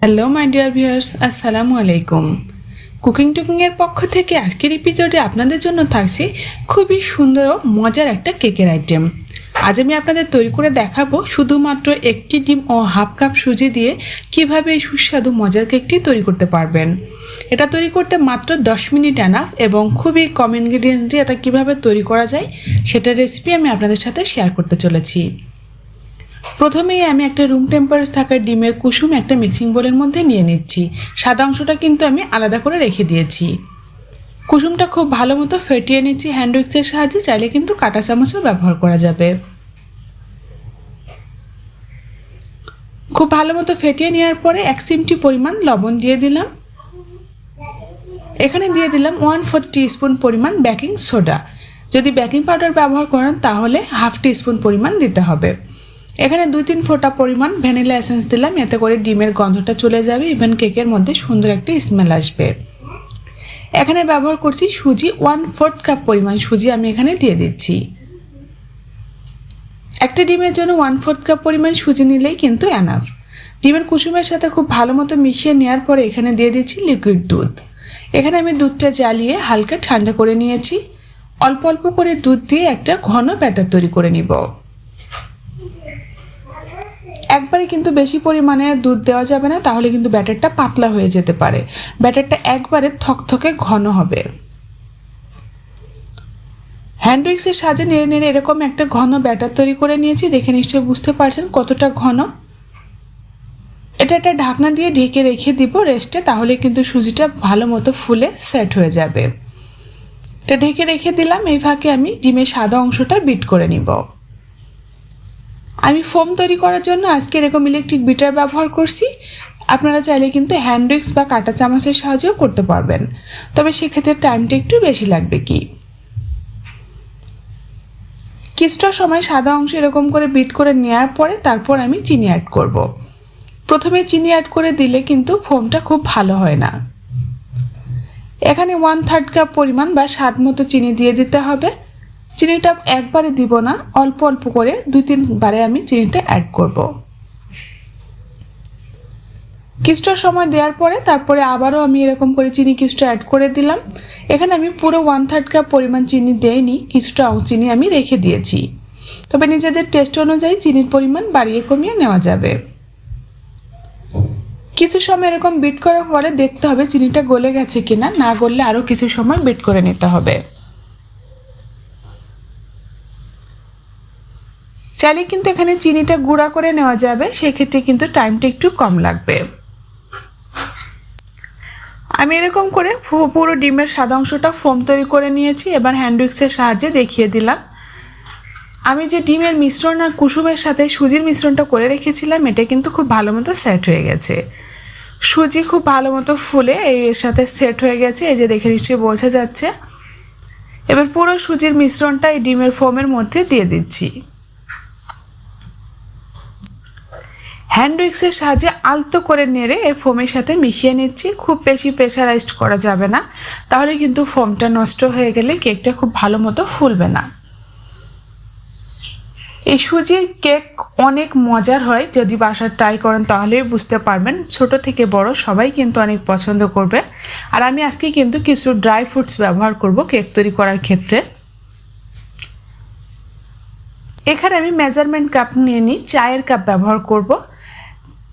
Hello my dear viewers, আসসালামু আলাইকুম। Cooking এর পক্ষ থেকে আজকের এপিসোডে আপনাদের জন্য থাকছে খুবই সুন্দর ও মজার একটা কেকের আইটেম। আজ আমি আপনাদের তৈরি করে দেখাবো শুধুমাত্র একটি ডিম ও হাফ কাপ সুজি দিয়ে কিভাবে এই সুস্বাদু মজার কেকটি তৈরি করতে পারবেন। এটা তৈরি করতে মাত্র 10 মিনিট এনাফ এবং খুবই কম ইনগ্রিডিয়েন্টস দিয়ে এটা কীভাবে তৈরি করা যায় সেটার রেসিপি আমি আপনাদের সাথে শেয়ার করতে চলেছি। প্রথমেই আমি একটা রুম টেম্পারেচার থাকা ডিমের কুসুম একটা মিক্সিং বোলের মধ্যে নিয়ে নিচ্ছি। সাদা অংশটা কিন্তু আমি আলাদা করে রেখে দিয়েছি। কুসুমটা খুব ভালো মতো ফেটিয়ে নিচ্ছি হ্যান্ড উইক্সের সাহায্যে, চাইলে কিন্তু কাঁটা চামচও ব্যবহার করা যাবে। খুব ভালো মতো ফেটিয়ে নেওয়ার পরে 1 চিমটি পরিমাণ লবণ দিয়ে দিলাম। এখানে দিয়ে দিলাম 1/4 টিস্পুন পরিমাণ বেকিং সোডা। যদি বেকিং পাউডার ব্যবহার করেন তাহলে হাফ টিস্পুন পরিমাণ দিতে হবে। এখানে 2-3 ফোঁটা পরিমাণ ভ্যানিলা এসেন্স দিলাম, এতে করে ডিমের গন্ধটা চলে যাবে, ইভেন কেকের মধ্যে সুন্দর একটা স্মেল আসবে। এখানে ব্যবহার করছি সুজি, 1/4 কাপ পরিমাণ সুজি আমি এখানে দিয়ে দিচ্ছি। একটা ডিমের জন্য 1/4 কাপ পরিমাণ সুজি নিলেই কিন্তু এনাফ। ডিমের কুসুমের সাথে খুব ভালো মতো মিশিয়ে নেওয়ার পরে এখানে দিয়ে দিচ্ছি লিকুইড দুধ। এখানে আমি দুধটা জ্বালিয়ে হালকা ঠান্ডা করে নিয়েছি। অল্প অল্প করে দুধ দিয়ে একটা ঘন ব্যাটার তৈরি করে নিব। একবারে কিন্তু বেশি পরিমাণে দুধ দেওয়া যাবে না, তাহলে কিন্তু ব্যাটারটা পাতলা হয়ে যেতে পারে। ব্যাটারটা একবারে থকথকে ঘন হবে। হ্যান্ড উইক্সের সাহায্যে নেড়ে নেড়ে এরকম একটা ঘন ব্যাটার তৈরি করে নিয়েছি। দেখে নিশ্চয়ই বুঝতে পারছেন কতটা ঘন। এটা একটা ঢাকনা দিয়ে ঢেকে রেখে দিব রেস্টে, তাহলে কিন্তু সুজিটা ভালো মতো ফুলে সেট হয়ে যাবে। এটা ঢেকে রেখে দিলাম। এই ফাঁকে আমি ডিমের সাদা অংশটা বিট করে নিব। আমি ফোম তৈরি করার জন্য আজকে এরকম ইলেকট্রিক বিটার ব্যবহার করছি। আপনারা চাইলে কিন্তু হ্যান্ড উইক্স বা কাঁটা চামচের সাহায্যেও করতে পারবেন, তবে সেক্ষেত্রে টাইমটা একটু বেশি লাগবে। কিছুটা সময় সাদা অংশ এরকম করে বিট করে নেওয়ার পরে তারপর আমি চিনি অ্যাড করব। প্রথমে চিনি অ্যাড করে দিলে কিন্তু ফোমটা খুব ভালো হয় না। এখানে 1/3 কাপ পরিমাণ বা স্বাদ মতো চিনি দিয়ে দিতে হবে। চিনিটা একবারে দিব না, অল্প অল্প করে 2-3 বারে আমি চিনিটা অ্যাড করব। কিছুটা সময় দেওয়ার পরে তারপরে আবারও আমি এরকম করে চিনি কিছুটা অ্যাড করে দিলাম। এখানে আমি পুরো 1/3 কাপ পরিমাণ চিনি দেইনি, কিছুটা চিনি আমি রেখে দিয়েছি। তবে নিজেদের টেস্ট অনুযায়ী চিনির পরিমাণ বাড়িয়ে কমিয়ে নেওয়া যাবে। কিছু সময় এরকম বিট করার পরে দেখতে হবে চিনিটা গলে গেছে কিনা, না গললে আরও কিছু সময় বিট করে নিতে হবে। চাইলে কিন্তু এখানে চিনিটা গুঁড়া করে নেওয়া যাবে, সেক্ষেত্রে কিন্তু টাইমটা একটু কম লাগবে। আমি এরকম করে পুরো ডিমের সাদা অংশটা ফোম তৈরি করে নিয়েছি। এবার হ্যান্ড উইক্সের সাহায্যে দেখিয়ে দিলাম। আমি যে ডিমের মিশ্রণ আর কুসুমের সাথে সুজির মিশ্রণটা করে রেখেছিলাম, এটা কিন্তু খুব ভালো মতো সেট হয়ে গেছে। সুজি খুব ভালো মতো ফুলে এর সাথে সেট হয়ে গেছে, এই যে দেখে নিশ্চয়ই বোঝা যাচ্ছে। এবার পুরো সুজির মিশ্রণটা এই ডিমের ফোমের মধ্যে দিয়ে দিচ্ছি। হ্যান্ড উইক্সের সাহায্যে আলতো করে নেড়ে এই ফোমের সাথে মিশিয়ে নিচ্ছি। খুব বেশি প্রেশারাইজড করা যাবে না, তাহলে কিন্তু ফোমটা নষ্ট হয়ে গেলে কেকটা খুব ভালো মতো ফুলবে না। এই সুজির কেক অনেক মজার হয়, যদি বাসায় ট্রাই করেন তাহলেই বুঝতে পারবেন। ছোট থেকে বড় সবাই কিন্তু অনেক পছন্দ করবে। আর আমি আজকে কিন্তু কিছু ড্রাই ফ্রুটস ব্যবহার করব কেক তৈরি করার ক্ষেত্রে। এখানে আমি মেজারমেন্ট কাপ নিয়ে নিই, চায়ের কাপ ব্যবহার করব।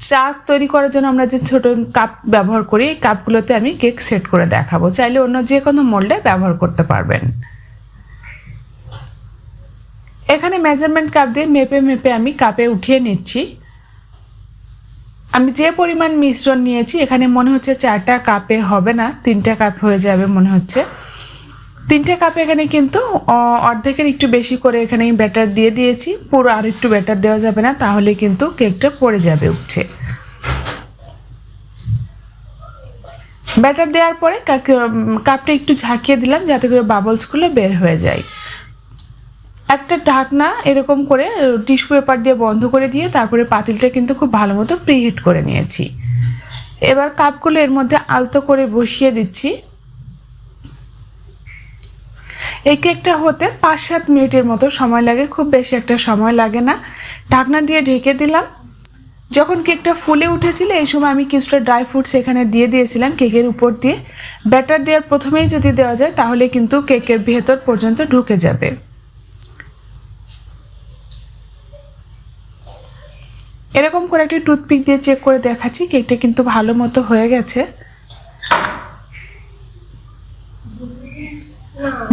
চা তৈরি করার জন্য আমরা যে ছোট কাপ ব্যবহার করি, এই কাপগুলোতে আমি কেক সেট করে দেখাবো। চাইলে অন্য যে কোনো মোল্ডে ব্যবহার করতে পারবেন। এখানে মেজারমেন্ট কাপ দিয়ে মেপে মেপে আমি কাপে উঠিয়ে নিচ্ছি। আমি যে পরিমাণ মিশ্রণ নিয়েছি এখানে মনে হচ্ছে 4টা কাপে হবে না, 3টা কাপ হয়ে যাবে মনে হচ্ছে। 3টে কাপে এখানে কিন্তু অর্ধেকের একটু বেশি করে এখানে ব্যাটার দিয়ে দিয়েছি। পুরো আর একটু ব্যাটার দেওয়া যাবে না, তাহলে কিন্তু কেকটা পড়ে যাবে উঠছে। ব্যাটার দেওয়ার পরে কাপটা একটু ঝাঁকিয়ে দিলাম যাতে করে বাবলসগুলো বের হয়ে যায়। একটা ঢাকনা এরকম করে টিস্যু পেপার দিয়ে বন্ধ করে দিয়ে তারপরে পাতিলটা কিন্তু খুব ভালো মতো প্রিহিট করে নিয়েছি। এবার কাপগুলো এর মধ্যে আলতো করে বসিয়ে দিচ্ছি। এই কেকটা হতে 5-7 মিনিটের মতো সময় লাগে, খুব বেশি একটা সময় লাগে না। ঢাকনা দিয়ে ঢেকে দিলাম। যখন কেকটা ফুলে উঠেছিল এই সময় আমি কিছুটা ড্রাই ফ্রুটস এখানে দিয়ে দিয়েছিলাম কেকের উপর দিয়ে। ব্যাটার দেওয়ার প্রথমেই যদি দেওয়া যায় তাহলে কিন্তু কেকের ভেতর পর্যন্ত ঢুকে যাবে। এরকম করে একটি টুথপিক দিয়ে চেক করে দেখাচ্ছি কেকটা কিন্তু ভালো মতো হয়ে গেছে।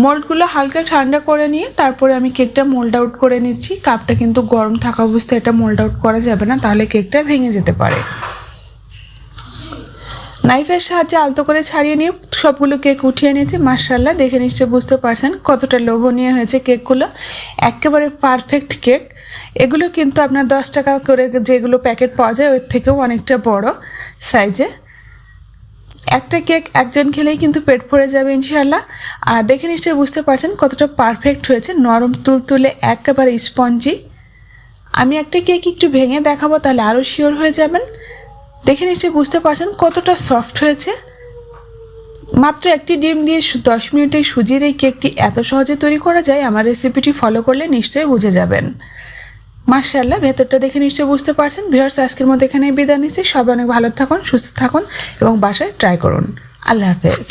মোল্ডগুলো হালকা ঠান্ডা করে নিয়ে তারপরে আমি কেকটা মোল্ড আউট করে নিচ্ছি। কাপটা কিন্তু গরম থাকা অবস্থায় এটা মোল্ড আউট করা যাবে না, তাহলে কেকটা ভেঙে যেতে পারে। নাইফের সাহায্যে আলতো করে ছাড়িয়ে নিয়ে সবগুলো কেক উঠিয়ে নিয়েছি। মাশাআল্লাহ, দেখে নিশ্চয়ই বুঝতে পারছেন কতটা লোভনীয় হয়েছে কেকগুলো, একেবারে পারফেক্ট কেক। এগুলো কিন্তু আপনার 10 টাকা করে যেগুলো প্যাকেট পাওয়া যায় ওর থেকেও অনেকটা বড় সাইজে। একটা কেক একজন খেলেই কিন্তু পেট ভরে যাবে ইনশাআল্লাহ। আর দেখে নিশ্চয়ই বুঝতে পারছেন কতটা পারফেক্ট হয়েছে, নরম তুলতুলে একেবারে স্পঞ্জি। আমি একটা কেক একটু ভেঙে দেখাবো, তাহলে আরও শিওর হয়ে যাবেন। দেখে নিশ্চয়ই বুঝতে পারছেন কতটা সফট হয়েছে। মাত্র একটি ডিম দিয়ে 10 মিনিটে সুজির এই কেকটি এত সহজে তৈরি করা যায়, আমার রেসিপিটি ফলো করলে নিশ্চয়ই বুঝে যাবেন। মাশাআল্লাহ, ভেতরটা দেখে নিশ্চয়ই বুঝতে পারছেন। ভিউয়ার্স, আজকের মতো এখানেই বিদায় নিচ্ছি। সবাই অনেক ভালো থাকুন, সুস্থ থাকুন এবং বাসায় ট্রাই করুন। আল্লাহ হাফেজ।